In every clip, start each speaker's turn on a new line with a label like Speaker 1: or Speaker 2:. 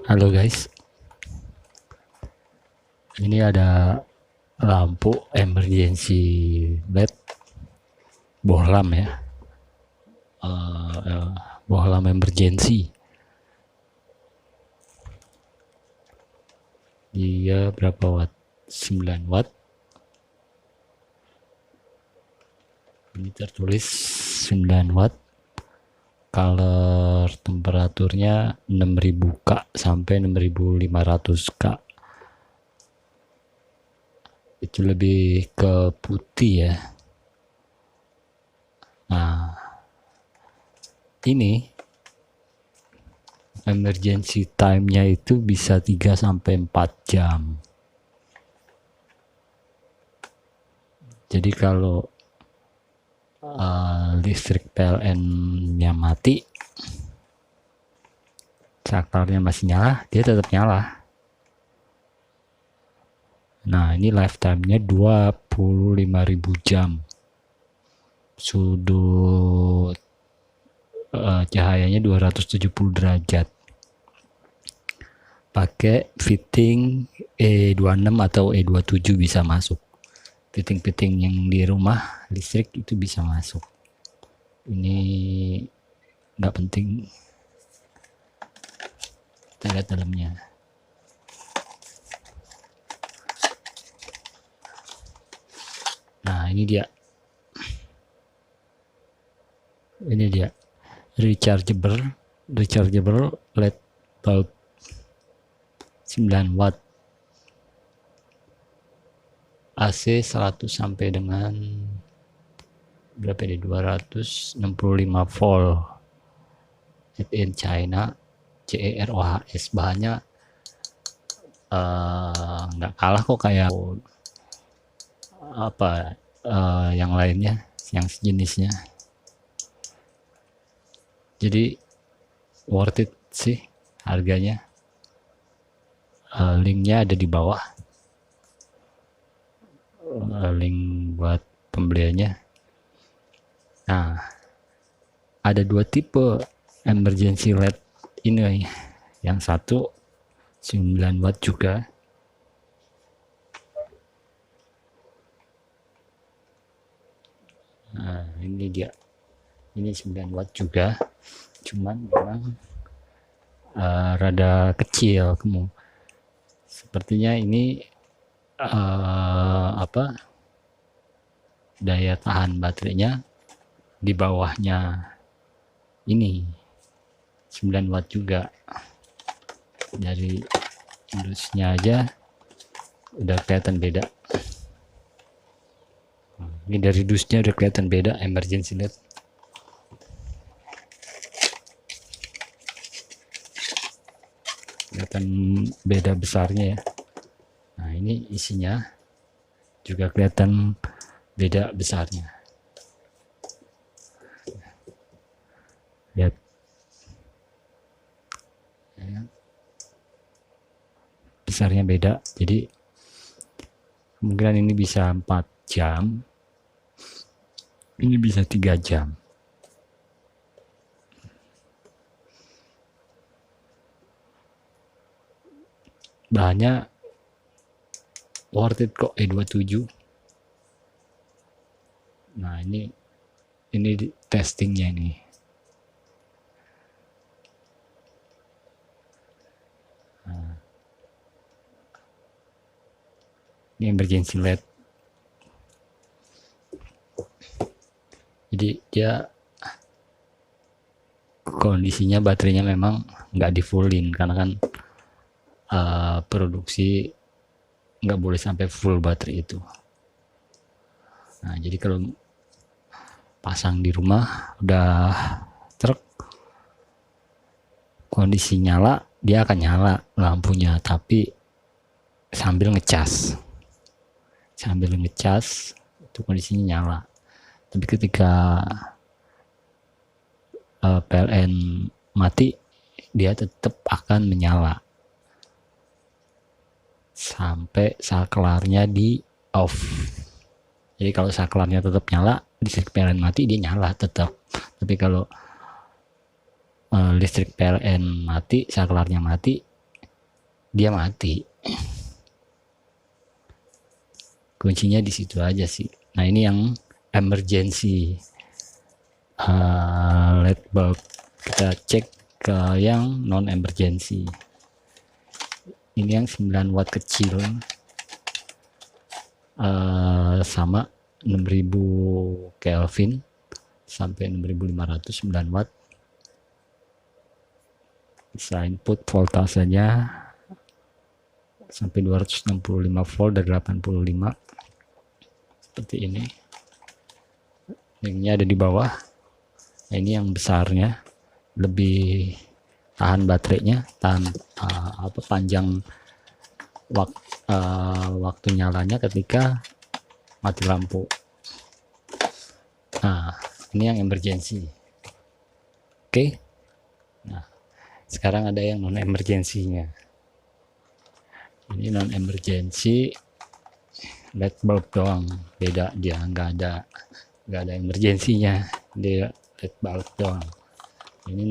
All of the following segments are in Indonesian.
Speaker 1: Halo guys, ini ada lampu emergency LED bohlam ya, bohlam emergency. Dia berapa watt? 9 watt. Ini tertulis 9 watt. Color temperaturnya 6000 K sampai 6500 K. Itu lebih ke putih ya. Nah, ini emergency time-nya itu bisa 3 sampai 4 jam. Jadi kalau listrik PLN-nya mati, saklarnya masih nyala, dia tetap nyala. Nah, ini lifetime-nya 25.000 jam. Sudut cahayanya 270 derajat. Pakai fitting E26 atau E27 bisa masuk. Fitting-fitting yang di rumah listrik itu bisa masuk. Ini nggak penting. Kita lihat dalamnya. Nah, ini dia rechargeable LED bulb 9 watt, AC 100 sampai dengan berapa ini, 265 volt, made in China, CEROHS. Bahannya nggak kalah kok kayak apa yang lainnya, yang sejenisnya. Jadi worth it sih harganya. Linknya ada di bawah, link buat pembeliannya. Nah, ada dua tipe emergency LED ini. Yang satu 9 watt juga. Nah, ini dia. Ini 9 watt juga. Cuman memang rada kecil. Sepertinya ini daya tahan baterainya di bawahnya ini 9 watt juga. Dari dusnya aja udah kelihatan beda. Ini dari dusnya udah kelihatan beda emergency LED. Kelihatan beda besarnya ya. Nah, ini isinya juga kelihatan beda besarnya. Lihat. Ya. Besarnya beda. Jadi kemungkinan ini bisa 4 jam. Ini bisa 3 jam. Bahannya worth it kok, E27. Nah, ini testingnya nih. Nah, ini emergency LED. Jadi dia kondisinya baterainya memang nggak di fullin karena kan produksi nggak boleh sampai full baterai itu. Nah, jadi kalau pasang di rumah udah truk, kondisi nyala, dia akan nyala lampunya, tapi sambil ngecas itu kondisinya nyala. Tapi ketika PLN mati, dia tetap akan menyala sampai saklarnya di off. Jadi kalau saklarnya tetap nyala, listrik PLN mati, dia nyala tetap. Tapi kalau listrik PLN mati, saklarnya mati, dia mati. Kuncinya di situ aja sih. Nah ini yang emergency light bulb. Kita cek ke yang non emergency. Ini yang 9 watt kecil, sama 6000 Kelvin sampai 6500, 9 watt. Bisa input voltasenya sampai 265 volt dari 85, seperti ini. Linknya ada di bawah. Nah, ini yang besarnya, lebih tahan baterainya, tahan panjang waktu nyalanya ketika mati lampu. Nah ini yang emergency. Oke. Nah sekarang ada yang non emergensinya. Ini non emergency light bulb doang, beda dia, nggak ada emergensinya, dia light bulb doang. Ini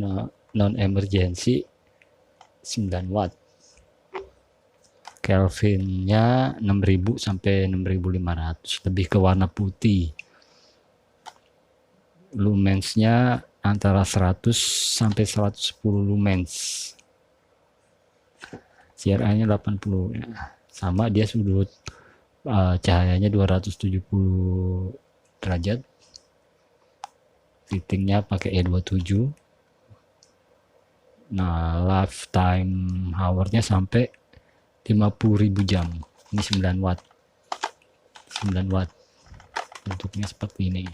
Speaker 1: non emergency 9 watt, Kelvinnya 6000 sampai 6500, lebih ke warna putih. Lumensnya antara 100 sampai 110 lumens. CRI nya 80 ya. Sama dia sudut cahayanya 270 derajat. Fittingnya pakai E27. Nah lifetime hournya sampai 50.000 jam. Ini 9 watt. 9 watt. Bentuknya seperti ini.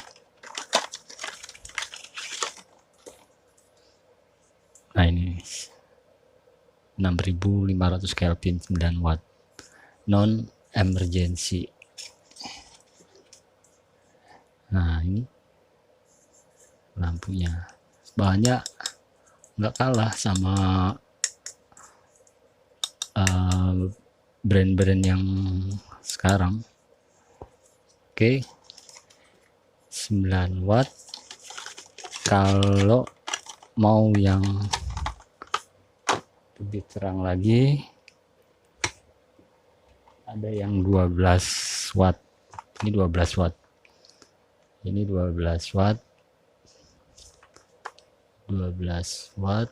Speaker 1: Nah ini 6500 Kelvin, 9 watt, non emergency. Nah ini lampunya, bahannya nggak kalah sama brand-brand yang sekarang. Oke, 9 watt. Kalau mau yang lebih terang lagi, ada yang 12 watt. Ini 12 watt. Ini 12 watt. 12 watt.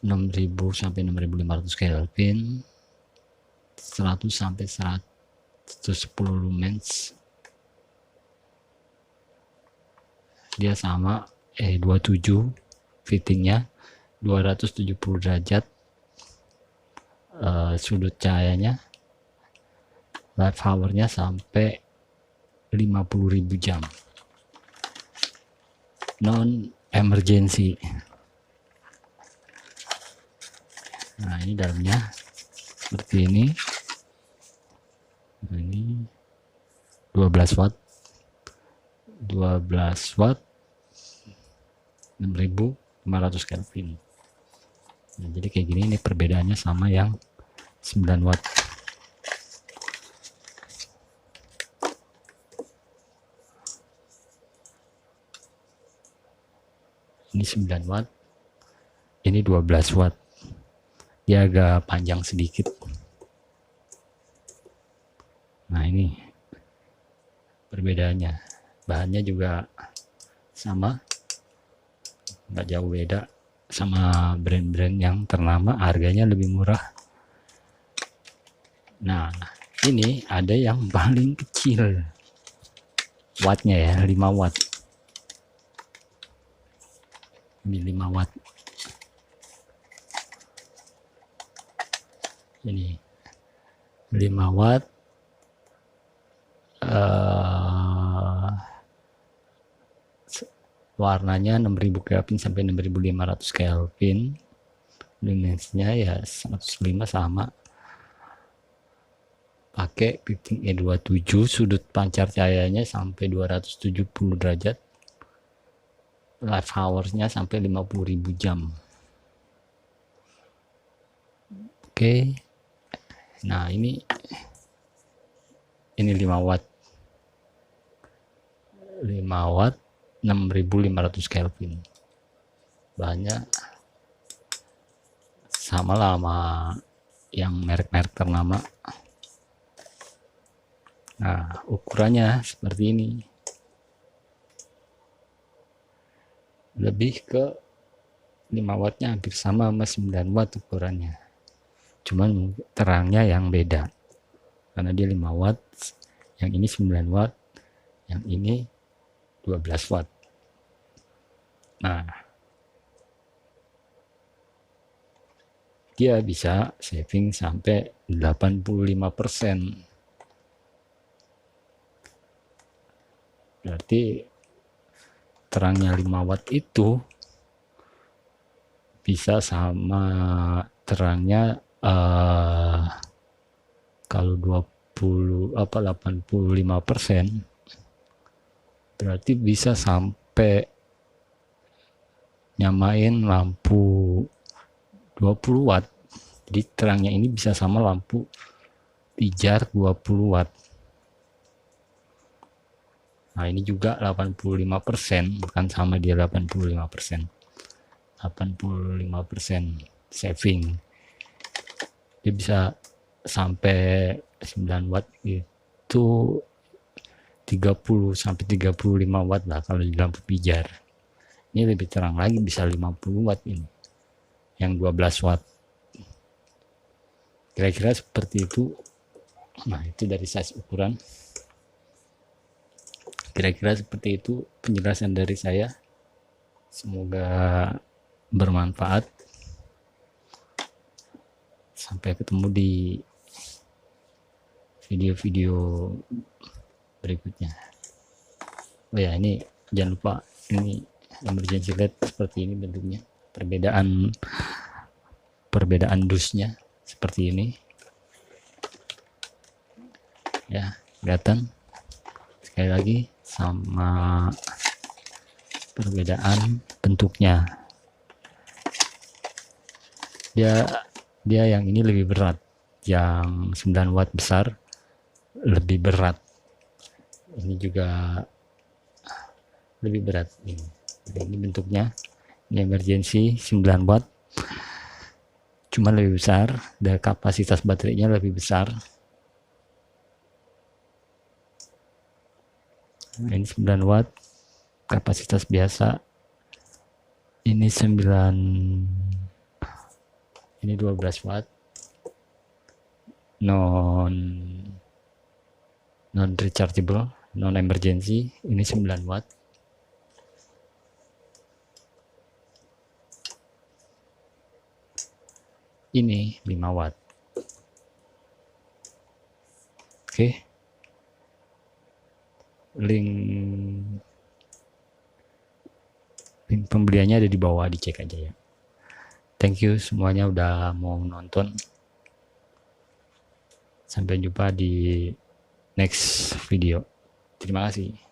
Speaker 1: 6000 sampai 6500 Kelvin. 100 sampai 110 lumens. Dia sama E27 fittingnya, 270 derajat sudut cahayanya, life hournya sampai 50.000 jam, non emergency. Nah ini dalamnya seperti ini. Nah, ini 12 watt, 12 watt, 6500 Kelvin. Nah, jadi kayak gini, ini perbedaannya sama yang 9 watt. Ini 9 watt, ini 12 watt. Dia agak panjang sedikit. Nah ini perbedaannya. Bahannya juga sama, nggak jauh beda sama brand-brand yang ternama, harganya lebih murah. Nah ini ada yang paling kecil wattnya ya, 5 watt. Ini 5 watt. Ini 5 watt, warnanya 6000 Kelvin sampai 6500 Kelvin. Lumensnya ya 105 sama. Pakai fitting E27, sudut pancar cahayanya sampai 270 derajat. Life hours-nya sampai 50.000 jam. Oke. Nah, ini 5 watt. 5 watt 6500 Kelvin. Bahannya sama lah sama yang merek-merek ternama. Nah, ukurannya seperti ini. Lebih ke 5 wattnya hampir sama 9 watt ukurannya. Cuman terangnya yang beda. Karena dia 5 watt, yang ini 9 watt, yang ini 12 watt. Nah, dia bisa saving sampai 85%. Berarti terangnya 5 watt itu bisa sama terangnya kalau 85%, berarti bisa sampai nyamain lampu 20 watt. Jadi terangnya ini bisa sama lampu pijar 20 watt. Nah, ini juga 85%, bukan sama dia 85%. 85% saving. Dia bisa sampai 9 watt itu 30 sampai 35 watt lah kalau di lampu pijar. Ini lebih terang lagi, bisa 50 watt ini. Yang 12 watt. Kira-kira seperti itu. Nah, itu dari size ukuran. Kira-kira seperti itu penjelasan dari saya. Semoga bermanfaat. Sampai ketemu di video-video berikutnya. Oh ya, ini jangan lupa, ini emergency light seperti ini bentuknya. Perbedaan dusnya seperti ini. Ya, kelihatan. Sekali lagi sama perbedaan bentuknya. Dia yang ini lebih berat, yang 9 watt besar lebih berat, ini juga lebih berat. Ini bentuknya, ini emergency 9 watt cuma lebih besar, dan kapasitas baterainya lebih besar. Ini 9 watt kapasitas biasa, ini 12 watt non rechargeable, non emergency, ini 9 watt. Ini 5 watt. Oke. Link pembeliannya ada di bawah, dicek aja ya. Thank you semuanya udah mau nonton. Sampai jumpa di next video. Terima kasih.